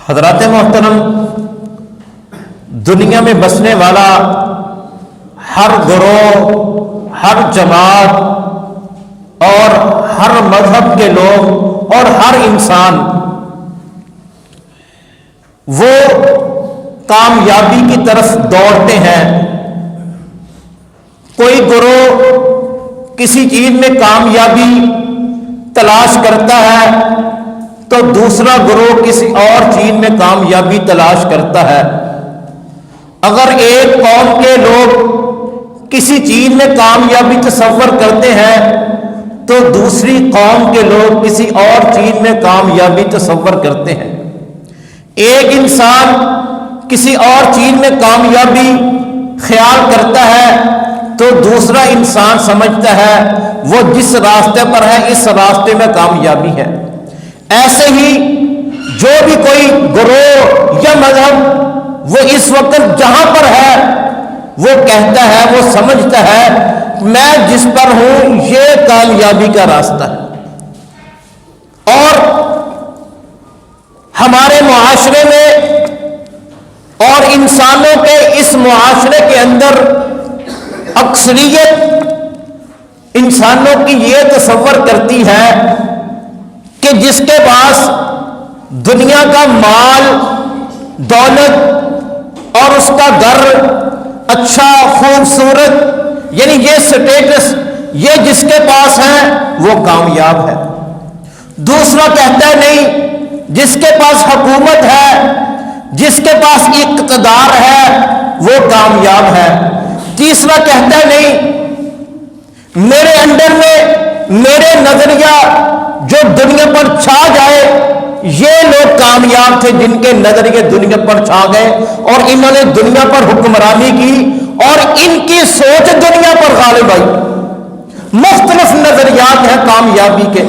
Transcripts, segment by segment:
حضرات محترم، دنیا میں بسنے والا ہر گروہ، ہر جماعت اور ہر مذہب کے لوگ اور ہر انسان وہ کامیابی کی طرف دوڑتے ہیں۔ کوئی گروہ کسی چیز میں کامیابی تلاش کرتا ہے تو دوسرا گروہ کسی اور چیز میں کامیابی تلاش کرتا ہے۔ اگر ایک قوم کے لوگ کسی چیز میں کامیابی تصور کرتے ہیں تو دوسری قوم کے لوگ کسی اور چیز میں کامیابی تصور کرتے ہیں۔ ایک انسان کسی اور چیز میں کامیابی خیال کرتا ہے تو دوسرا انسان سمجھتا ہے وہ جس راستے پر ہے اس راستے میں کامیابی ہے۔ ایسے ہی جو بھی کوئی گروہ یا مذہب وہ اس وقت جہاں پر ہے وہ کہتا ہے، وہ سمجھتا ہے میں جس پر ہوں یہ کامیابی کا راستہ ہے۔ اور ہمارے معاشرے میں اور انسانوں کے اس معاشرے کے اندر اکثریت انسانوں کی یہ تصور کرتی ہے کہ جس کے پاس دنیا کا مال، دولت اور اس کا گھر اچھا خوبصورت، یعنی یہ سٹیٹس یہ جس کے پاس ہے وہ کامیاب ہے۔ دوسرا کہتا ہے نہیں، جس کے پاس حکومت ہے، جس کے پاس اقتدار ہے وہ کامیاب ہے۔ تیسرا کہتا ہے نہیں، میرے انڈر میں میرے نظریہ جو دنیا پر چھا جائے یہ لوگ کامیاب تھے جن کے نظریے دنیا پر چھا گئے اور انہوں نے دنیا پر حکمرانی کی اور ان کی سوچ دنیا پر غالب آئی۔ مختلف نظریات ہیں کامیابی کے۔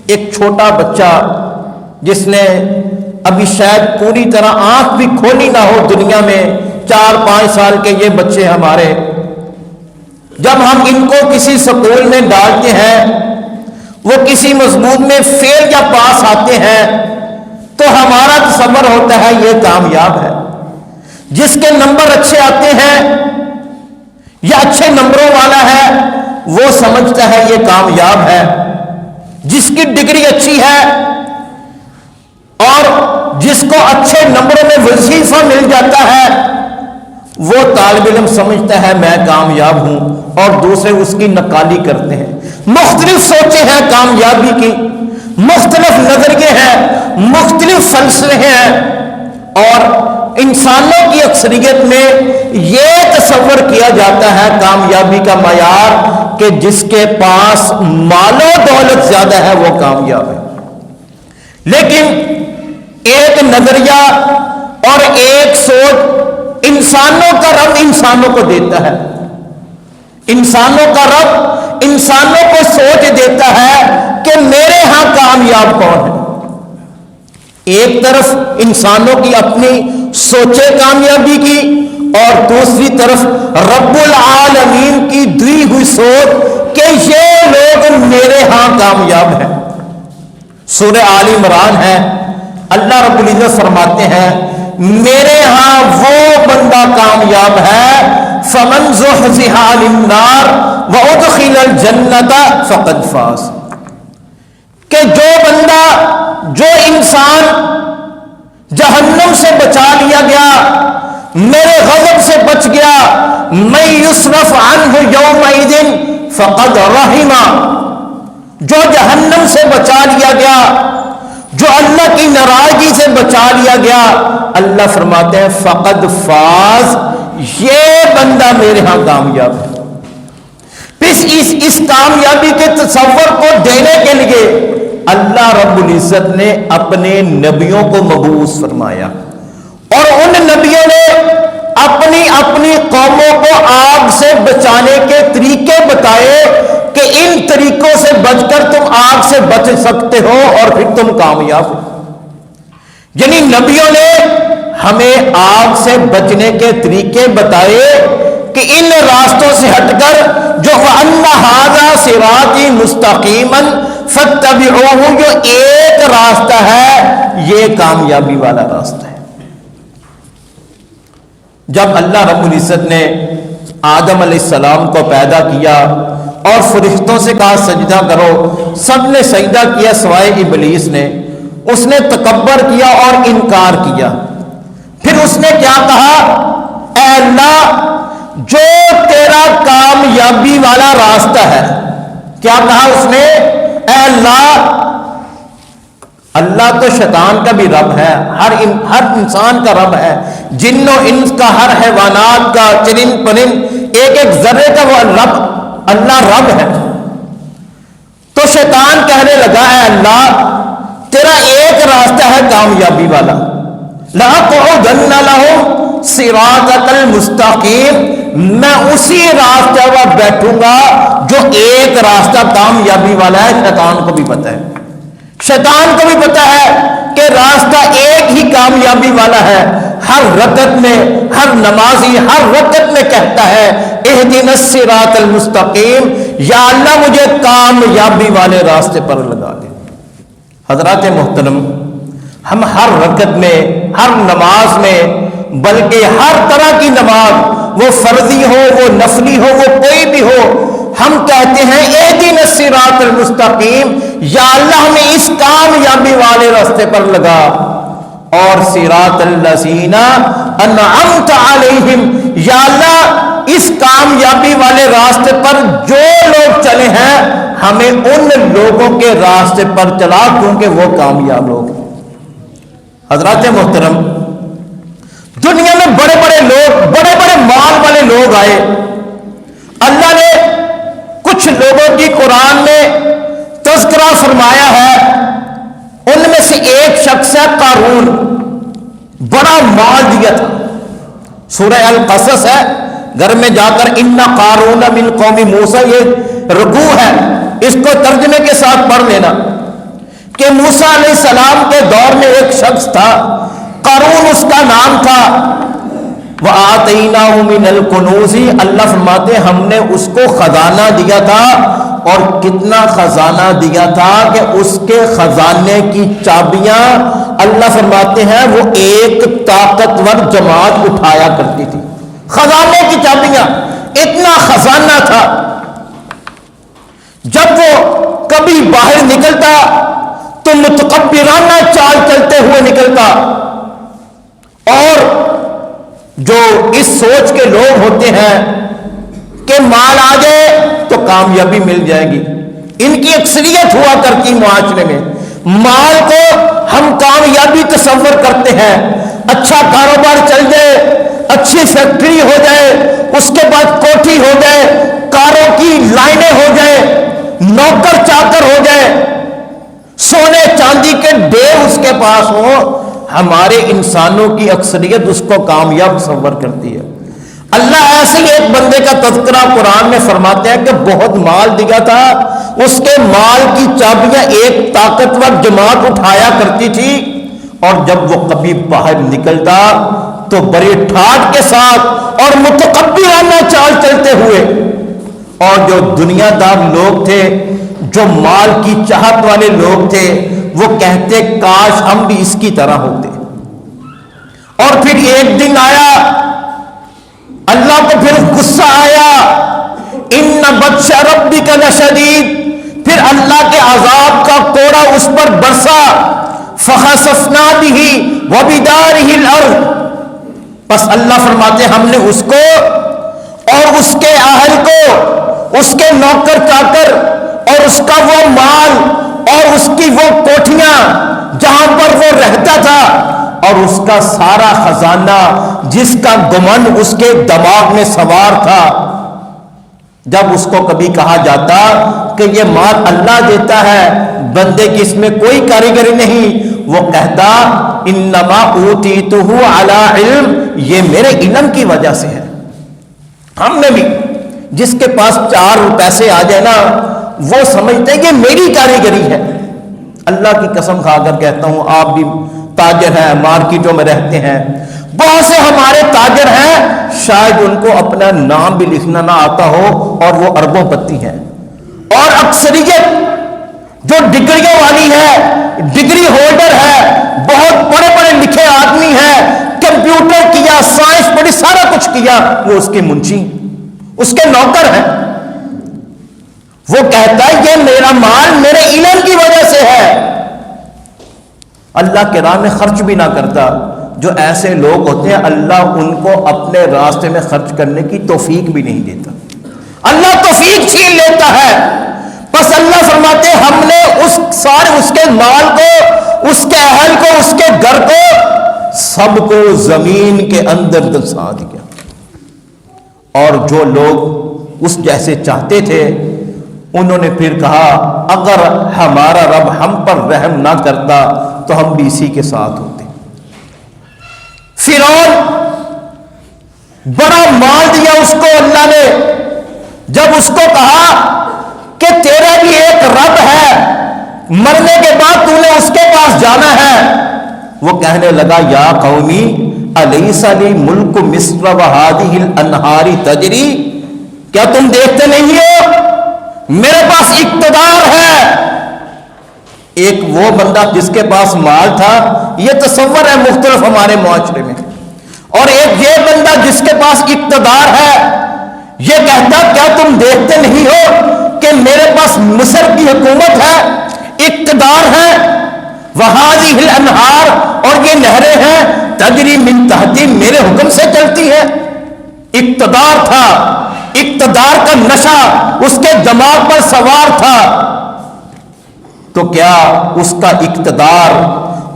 ایک چھوٹا بچہ جس نے ابھی شاید پوری طرح آنکھ بھی کھولی نہ ہو دنیا میں، 4-5 سال کے یہ بچے ہمارے، جب ہم ان کو کسی سکول میں ڈالتے ہیں وہ کسی مضمون میں فیل یا پاس آتے ہیں تو ہمارا تصور ہوتا ہے یہ کامیاب ہے۔ جس کے نمبر اچھے آتے ہیں یا اچھے نمبروں والا ہے وہ سمجھتا ہے یہ کامیاب ہے۔ جس کی ڈگری اچھی ہے اور جس کو اچھے نمبروں میں وظیفہ مل جاتا ہے وہ طالب علم سمجھتا ہے میں کامیاب ہوں اور دوسرے اس کی نقالی کرتے ہیں۔ مختلف سوچیں ہیں کامیابی کی، مختلف نظریے ہیں، مختلف فلسفے ہیں اور انسانوں کی اکثریت میں یہ تصور کیا جاتا ہے کامیابی کا معیار کہ جس کے پاس مال و دولت زیادہ ہے وہ کامیاب ہے۔ لیکن ایک نظریہ اور ایک سوچ انسانوں کا رب انسانوں کو دیتا ہے۔ انسانوں کا رب انسانوں کو سوچ دیتا ہے کہ میرے ہاں کامیاب کون ہے۔ ایک طرف انسانوں کی اپنی سوچے کامیابی کی اور دوسری طرف رب العالمین کی دی ہوئی سوچ کہ یہ لوگ میرے ہاں کامیاب ہیں۔ سورہ آل عمران ہے، اللہ رب العزت فرماتے ہیں میرے ہاں وہ بندہ کامیاب ہے فمن زحزح عن النار وادخل الجنۃ فقد فاز، کہ جو بندہ، جو انسان جہنم سے بچا لیا گیا، میرے غضب سے بچ گیا، من یصرف عنہ یومئذ فقد رحمہ، جو جہنم سے بچا لیا گیا، جو اللہ کی ناراضگی سے بچا لیا گیا، اللہ فرماتے ہیں فقد فاز، یہ بندہ میرے ہاں کامیاب ہے۔ اس کامیابی کے تصور کو دینے کے لیے اللہ رب العزت نے اپنے نبیوں کو مبعوث فرمایا اور ان نبیوں نے اپنی اپنی قوموں کو آگ سے بچانے کے طریقے بتائے کہ ان طریقوں سے بچ کر تم آگ سے بچ سکتے ہو اور پھر تم کامیاب ہو۔ یعنی نبیوں نے ہمیں آگ سے بچنے کے طریقے بتائے کہ ان راستوں سے ہٹ کر جو وَأَنَّ هَذَا صِرَاطِي مُسْتَقِيمًا فاتبعوہ، جو ایک راستہ ہے یہ کامیابی والا راستہ ہے۔ جب اللہ رب العزت نے آدم علیہ السلام کو پیدا کیا اور فرشتوں سے کہا سجدہ کرو، سب نے سجدہ کیا سوائے ابلیس نے۔ اس نے تکبر کیا اور انکار کیا۔ پھر اس نے کیا کہا؟ اے اللہ، جو تیرا کامیابی والا راستہ ہے، کیا کہا اس نے؟ اے اللہ، اللہ تو شیطان کا بھی رب ہے، ہر انسان کا رب ہے، جن و انس کا، ہر حیوانات کا، چرند پرند، ایک ایک ذرے کا وہ رب، اللہ رب ہے۔ تو شیطان کہنے لگا اے اللہ، تیرا ایک راستہ ہے کامیابی والا، لَأَقْعُدَنَّ لَهُمْ صِرَاطَكَ الْمُسْتَقِيمَ، میں اسی راستے پر بیٹھوں گا جو ایک راستہ کامیابی والا ہے۔ شیطان کو بھی پتہ ہے، شیطان کو بھی پتہ ہے کہ راستہ ایک ہی کامیابی والا ہے۔ ہر رکعت میں، ہر نمازی ہر رکعت میں کہتا ہے اہدنا الصراط المستقیم، یا اللہ مجھے کامیابی والے راستے پر لگا دے۔ حضرات محترم، ہم ہر رکعت میں، ہر نماز میں، بلکہ ہر طرح کی نماز، وہ فرضی ہو، وہ نفلی ہو، وہ کوئی بھی ہو، ہم کہتے ہیں اہدنا الصراط المستقیم، یا اللہ ہمیں اس کامیابی والے راستے پر لگا، اور صراط الذین انعمت علیہم، یا اللہ اس کامیابی والے راستے پر جو لوگ چلے ہیں ہمیں ان لوگوں کے راستے پر چلا کیونکہ وہ کامیاب لوگ ہیں۔ حضرات محترم، دنیا میں بڑے بڑے لوگ، بڑے بڑے مال والے لوگ آئے، اللہ نے کچھ لوگوں کی قرآن میں تذکرہ فرمایا ہے، ان میں سے ایک شخص ہے قارون، بڑا مال دیا تھا۔ سورہ القصص ہے، گھر میں جا کر ان قارون من قوم موسیٰ، یہ رکوع ہے، اس کو ترجمے کے ساتھ پڑھ لینا کہ موسیٰ علیہ السلام کے دور میں ایک شخص تھا، قارون اس کا نام تھا۔ وَآتَيْنَاهُ مِنَ الْكُنُوزِ، اللہ فرماتے ہیں ہم نے اس کو خزانہ دیا تھا، اور کتنا خزانہ دیا تھا کہ اس کے خزانے کی چابیاں اللہ فرماتے ہیں وہ ایک طاقتور جماعت اٹھایا کرتی تھی۔ خزانے کی چابیاں، اتنا خزانہ تھا، جب وہ کبھی باہر نکلتا تو متکبرانہ چال چلتے ہوئے نکلتا، اور جو اس سوچ کے لوگ ہوتے ہیں کہ مال آ جائے تو کامیابی مل جائے گی، ان کی اکثریت ہوا کرتی معاشرے میں، مال کو ہم کامیابی تصور کرتے ہیں، اچھا کاروبار چل جائے، اچھی فیکٹری ہو جائے، اس کے بعد کوٹھی ہو جائے، کاروں کی لائنیں ہو جائیں، نوکر چاکر ہو جائے، سونے چاندی کے ڈھیر اس کے پاس ہو، ہمارے انسانوں کی اکثریت اس کو کامیاب تصور کرتی ہے۔ اللہ ایسے ہی ایک بندے کا تذکرہ قرآن میں فرماتے ہیں کہ بہت مال دیا تھا، اس کے مال کی چابیاں ایک طاقتور جماعت اٹھایا کرتی تھی، اور جب وہ کبھی باہر نکلتا تو بڑے ٹھاٹ کے ساتھ اور متکبرانہ چال چلتے ہوئے، اور جو دنیا دار لوگ تھے، جو مال کی چاہت والے لوگ تھے، وہ کہتے کاش ہم بھی اس کی طرح ہوتے۔ اور پھر ایک دن آیا، اللہ کو پھر غصہ آیا، ان بطش ربک لشدید، پھر اللہ کے عذاب کا کوڑا اس پر برسا، فخسفنا بہ وبدارہ الارض، بس اللہ فرماتے ہم نے اس کو اور اس کے اہل کو، اس کے نوکر چاکر اور اس کا وہ مال اور اس کی وہ کوٹھیاں جہاں پر وہ رہتا تھا اور اس کا سارا خزانہ جس کا گمن اس کے دماغ میں سوار تھا، جب اس کو کبھی کہا جاتا کہ یہ مال اللہ دیتا ہے، بندے کی اس میں کوئی کاریگری نہیں، وہ کہتا انما اوتیتہ علی علم، یہ میرے علم کی وجہ سے ہے۔ ہم نے بھی جس کے پاس 4 پیسے آ جائے نا، وہ سمجھتے ہیں یہ میری کاریگری ہے۔ اللہ کی قسم کھا کر کہتا ہوں، آپ بھی تاجر ہیں، مارکیٹوں میں رہتے ہیں، بہت سے ہمارے تاجر ہیں، شاید ان کو اپنا نام بھی لکھنا نہ آتا ہو اور وہ اربوں پتی ہیں، اور جو ڈگریوں والی ہے، ڈگری ہولڈر ہے، بہت بڑے بڑے لکھے آدمی ہے، کمپیوٹر کیا، سائنس پڑھی، سارا کچھ کیا، وہ اس کے منشی، اس کے نوکر ہیں. وہ کہتا ہے یہ میرا مال میرے علم کی وجہ سے ہے. اللہ کے راہ میں خرچ بھی نہ کرتا. جو ایسے لوگ ہوتے ہیں اللہ ان کو اپنے راستے میں خرچ کرنے کی توفیق بھی نہیں دیتا، اللہ توفیق چھین لیتا ہے. بس اللہ فرماتے ہیں ہم نے اس کے مال کو، اس کے اہل کو، اس کے گھر کو، سب کو زمین کے اندر دسا دیا. اور جو لوگ اس جیسے چاہتے تھے انہوں نے پھر کہا اگر ہمارا رب ہم پر رحم نہ کرتا تو ہم بھی اسی کے ساتھ ہوتے. فرعون بڑا مال دیا اس کو اللہ نے. جب اس کو کہا کہ تیرا بھی ایک رب ہے، مرنے کے بعد تو نے اس کے پاس جانا ہے، وہ کہنے لگا یا قومی الیس لی ملک مصر وہذہ الانہار تجری، کیا تم دیکھتے نہیں ہو میرے پاس اقتدار ہے. ایک وہ بندہ جس کے پاس مال تھا، یہ تصور ہے مختلف ہمارے معاشرے میں، اور ایک یہ بندہ جس کے پاس اقتدار ہے، یہ کہتا کیا تم دیکھتے نہیں ہو کہ میرے پاس مصر کی حکومت ہے، اقتدار ہے، وہذہ الانہار، اور یہ نہریں ہیں تجری من تحتی، میرے حکم سے چلتی ہے. اقتدار تھا، اقتدار کا نشہ اس کے دماغ پر سوار تھا. تو کیا اس کا اقتدار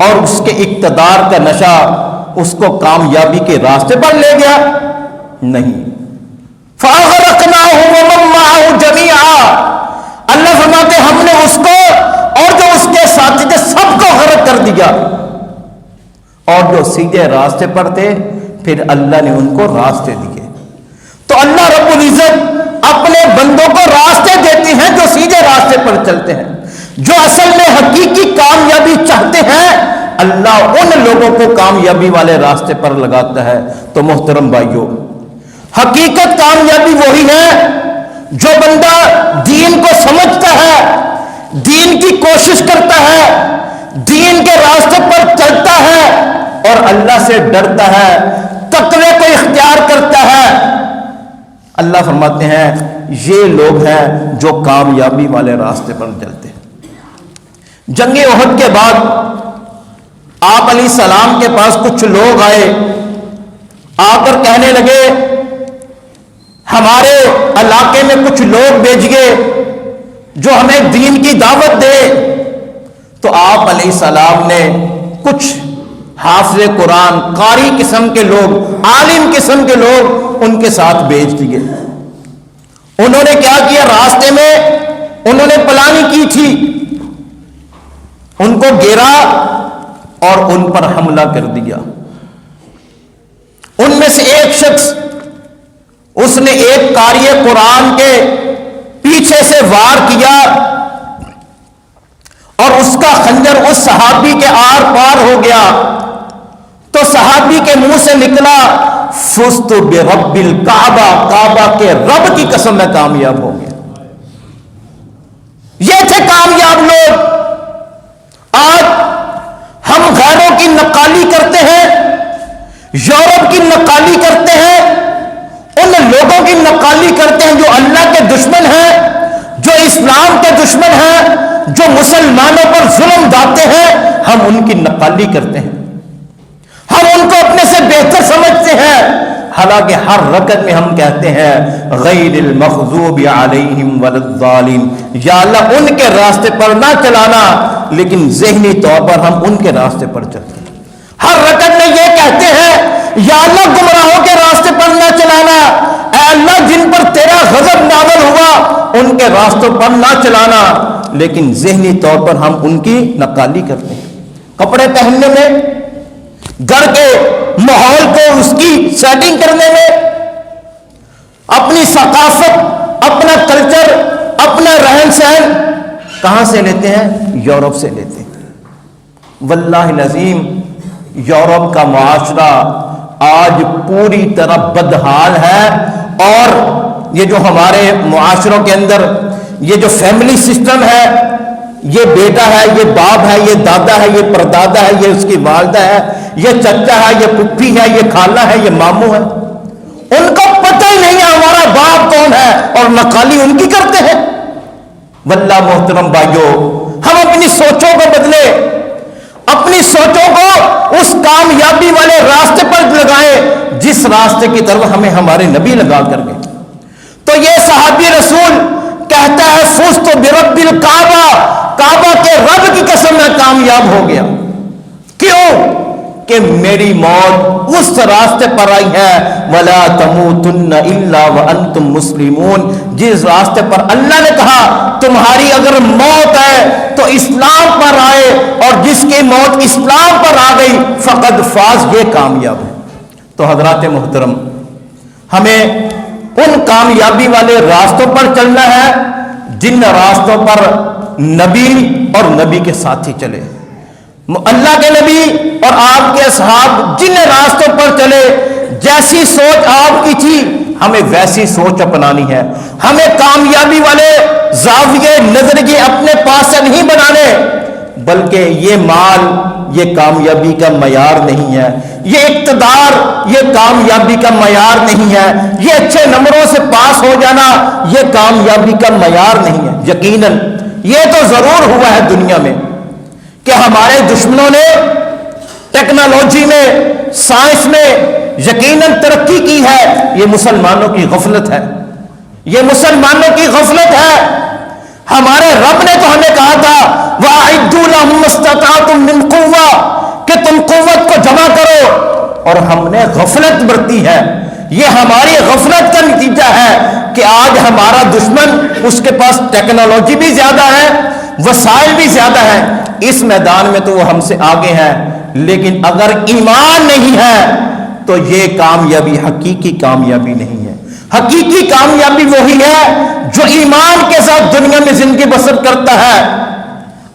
اور اس کے اقتدار کا نشہ اس کو کامیابی کے راستے پر لے گیا؟ نہیں. فَأَغْرَقْنَاهُ وَمَن مَّعَهُ جَمِيعًا، اللہ فرماتے ہم نے اس کو اور جو اس کے ساتھی تھے سب کو غرق کر دیا. اور جو سیدھے راستے پر تھے پھر اللہ نے ان کو راستے دیے. تو اللہ رب العزت اپنے بندوں کو راستے دیتے ہیں جو سیدھے راستے پر چلتے ہیں. جو اصل میں حقیقی کامیابی چاہتے ہیں اللہ ان لوگوں کو کامیابی والے راستے پر لگاتا ہے. تو محترم بھائیوں، حقیقت کامیابی وہی ہے جو بندہ دین کو سمجھتا ہے، دین کی کوشش کرتا ہے، دین کے راستے پر چلتا ہے اور اللہ سے ڈرتا ہے، تقوی کو اختیار کرتا ہے. اللہ فرماتے ہیں یہ لوگ ہیں جو کامیابی والے راستے پر چلتے ہیں. جنگ احد کے بعد آپ علیہ السلام کے پاس کچھ لوگ آئے، آ کر کہنے لگے ہمارے علاقے میں کچھ لوگ بھیجیے جو ہمیں دین کی دعوت دے. تو آپ علیہ السلام نے کچھ حافظ قرآن، قاری قسم کے لوگ، عالم قسم کے لوگ ان کے ساتھ بھیج دیے. انہوں نے کیا کیا؟ راستے میں انہوں نے پلاننگ کی تھی، ان کو گھیرا اور ان پر حملہ کر دیا. ان میں سے ایک شخص، اس نے ایک قاری قرآن کے پیچھے سے وار کیا اور اس کا خنجر اس صحابی کے آر پار ہو گیا. تو صحابی کے منہ سے نکلا فزت برب الکعبہ، کعبہ کے رب کی قسم میں کامیاب ہو گیا. یہ تھے کامیاب لوگ. آج ہم غیروں کی نقالی کرتے ہیں، یورپ کی نقالی کرتے ہیں، ان لوگوں کی نقالی کرتے ہیں جو اللہ کے دشمن ہیں، جو اسلام کے دشمن ہیں، جو مسلمانوں پر ظلم ڈھاتے ہیں. ہم ان کی نقالی کرتے ہیں، ہم ان کو اپنے سے بہتر سمجھتے ہیں، حالانکہ ہر رکعت میں ہم کہتے ہیں غیر المغضوب علیہم ولا الضالین، یا اللہ ان کے راستے پر نہ چلانا، لیکن ذہنی طور پر ہم ان کے راستے پر چلتے ہیں. ہر رکعت میں یہ کہتے ہیں یا اللہ گمراہوں کے راستے پر نہ چلانا، اے اللہ جن پر تیرا غضب نازل ہوا ان کے راستوں پر نہ چلانا، لیکن ذہنی طور پر ہم ان کی نقالی کرتے ہیں. کپڑے پہننے میں، گھر کے ماحول کو اس کی سیٹنگ کرنے میں، اپنی ثقافت، اپنا کلچر، اپنا رہن سہن کہاں سے لیتے ہیں؟ یورپ سے لیتے ہیں. واللہ العظیم یورپ کا معاشرہ آج پوری طرح بدحال ہے. اور یہ جو ہمارے معاشروں کے اندر یہ جو فیملی سسٹم ہے، یہ بیٹا ہے، یہ باپ ہے، یہ دادا ہے، یہ پردادا ہے، یہ اس کی والدہ ہے، یہ چچا ہے، یہ پھپھی ہے، یہ خالہ ہے، یہ ماموں ہے، ان کو پتہ ہی نہیں ہے ہمارا باپ کون ہے، اور نقالی ان کی کرتے ہیں۔ واللہ محترم بھائیو، ہم اپنی سوچوں کو بدلے، اپنی سوچوں کو اس کامیابی والے راستے پر لگائیں جس راستے کی طرف ہمیں ہمارے نبی لگا کر گئے۔ تو یہ صحابی رسول کہتا ہے فزت برب الکعبہ، کعبہ کے رب کی قسم میں کامیاب ہو گیا۔ کیوں؟ کہ میری موت اس راستے پر آئی ہے، وَلَا تَمُوتُنَّ إِلَّا وَأَنْتُمْ مُسْلِمُونَ، جس راستے پر اللہ نے کہا تمہاری اگر موت ہے تو اسلام پر آئے، اور جس کی موت اسلام پر آ گئی فقد فاز، یہ کامیاب ہے۔ تو حضرات محترم، ہمیں ان کامیابی والے راستوں پر چلنا ہے جن راستوں پر نبی اور نبی کے ساتھی چلے، اللہ کے نبی اور آپ کے اصحاب جن راستوں پر چلے، جیسی سوچ آپ کی تھی ہمیں ویسی سوچ اپنانی ہے۔ ہمیں کامیابی والے زاویے نظریے اپنے پاس سے نہیں بنانے، بلکہ یہ مال یہ کامیابی کا معیار نہیں ہے، یہ اقتدار یہ کامیابی کا معیار نہیں ہے، یہ اچھے نمبروں سے پاس ہو جانا یہ کامیابی کا معیار نہیں ہے۔ یقیناً یہ تو ضرور ہوا ہے دنیا میں کہ ہمارے دشمنوں نے ٹیکنالوجی میں، سائنس میں یقیناً ترقی کی ہے، یہ مسلمانوں کی غفلت ہے، یہ مسلمانوں کی غفلت ہے۔ ہمارے رب نے تو ہمیں کہا تھا وَأَعِدُّوا لَهُمْ مَا اسْتَطَعْتُم مِّن قُوَّةٍ، کہ تم قوت کو جمع کرو، اور ہم نے غفلت برتی ہے۔ یہ ہماری غفلت کا نتیجہ ہے کہ آج ہمارا دشمن، اس کے پاس ٹیکنالوجی بھی زیادہ ہے، وسائل بھی زیادہ ہے، اس میدان میں تو وہ ہم سے آگے ہیں، لیکن اگر ایمان نہیں ہے تو یہ کامیابی حقیقی کامیابی نہیں ہے۔ حقیقی کامیابی وہی ہے جو ایمان کے ساتھ دنیا میں زندگی بسر کرتا ہے۔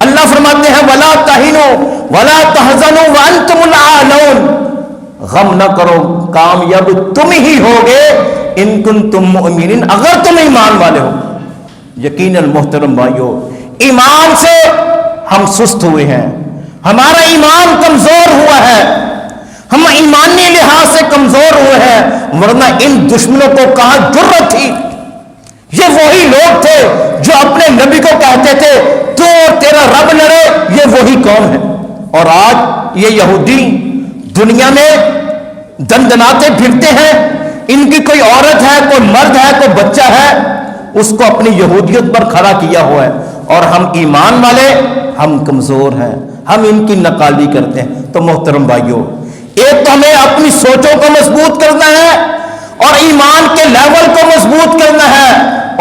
اللہ فرماتے ہیں وَلَا تَهِنُوا وَلَا تَحْزَنُوا وَأَنْتُمُ الْأَعْلَوْنَ، غم نہ کرو، کامیاب تم ہی ہوگے ان کنتم مؤمنین، اگر تم ایمان والے ہو۔ یقیناً محترم بھائیو، ایمان سے ہم سست ہوئے ہیں، ہمارا ایمان کمزور ہوا ہے، ہم ایمانی لحاظ سے کمزور ہوئے ہیں، ورنہ ان دشمنوں کو کہاں جرت تھی؟ یہ وہی لوگ تھے جو اپنے نبی کو کہتے تھے تو تیرا رب لڑے، یہ وہی قوم ہے۔ اور آج یہ یہودی دنیا میں دندناتے پھرتے ہیں، ان کی کوئی عورت ہے، کوئی مرد ہے، کوئی بچہ ہے، اس کو اپنی یہودیت پر کھڑا کیا ہوا ہے، اور ہم ایمان والے ہم کمزور ہیں، ہم ان کی نقالی کرتے ہیں۔ تو محترم بھائیو، ایک تو ہمیں اپنی سوچوں کو مضبوط کرنا ہے اور ایمان کے لیول کو مضبوط کرنا ہے،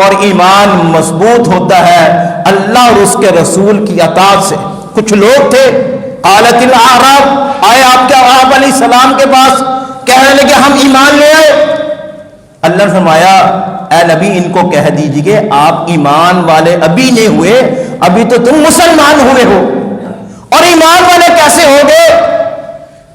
اور ایمان مضبوط ہوتا ہے اللہ اور اس کے رسول کی اطاعت سے۔ کچھ لوگ تھے قالت الاعراب، آئے آپ کے آپ علیہ السلام کے پاس، کہنے لگے ہم ایمان لے آئے۔ اللہ نے فرمایا اے نبی ان کو کہہ دیجئے آپ ایمان والے ابھی نہیں ہوئے، ابھی تو تم مسلمان ہوئے ہو، اور ایمان والے کیسے ہوگے؟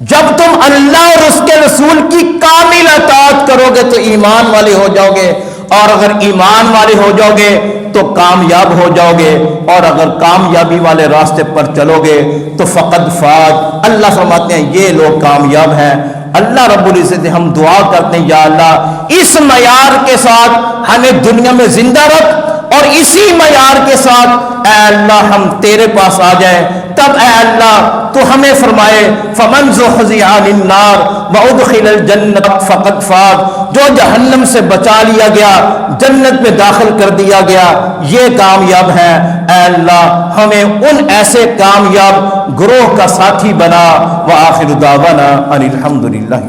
جب تم اللہ اور اس کے رسول کی کامل اطاعت کرو گے تو ایمان والے ہو جاؤ گے، اور اگر ایمان والے ہو جاؤ گے تو کامیاب ہو جاؤ گے، اور اگر کامیابی والے راستے پر چلو گے تو فقد فاز۔ اللہ فرماتے ہیں یہ لوگ کامیاب ہیں۔ اللہ رب العزت ہم دعا کرتے ہیں یا اللہ اس معیار کے ساتھ ہمیں دنیا میں زندہ رکھ، اور اسی معیار کے ساتھ اے اللہ ہم تیرے پاس آ جائیں، تب اے اللہ تو ہمیں فرمائے فَمَنْ زُحْزِحَ عَنِ النَّارِ وَأُدْخِلَ الْجَنَّةَ فَقَدْ فَازَ، جو جہنم سے بچا لیا گیا، جنت میں داخل کر دیا گیا، یہ کامیاب ہے۔ اے اللہ ہمیں ان ایسے کامیاب گروہ کا ساتھی بنا۔ وآخر دعوانا ان الحمد للہ۔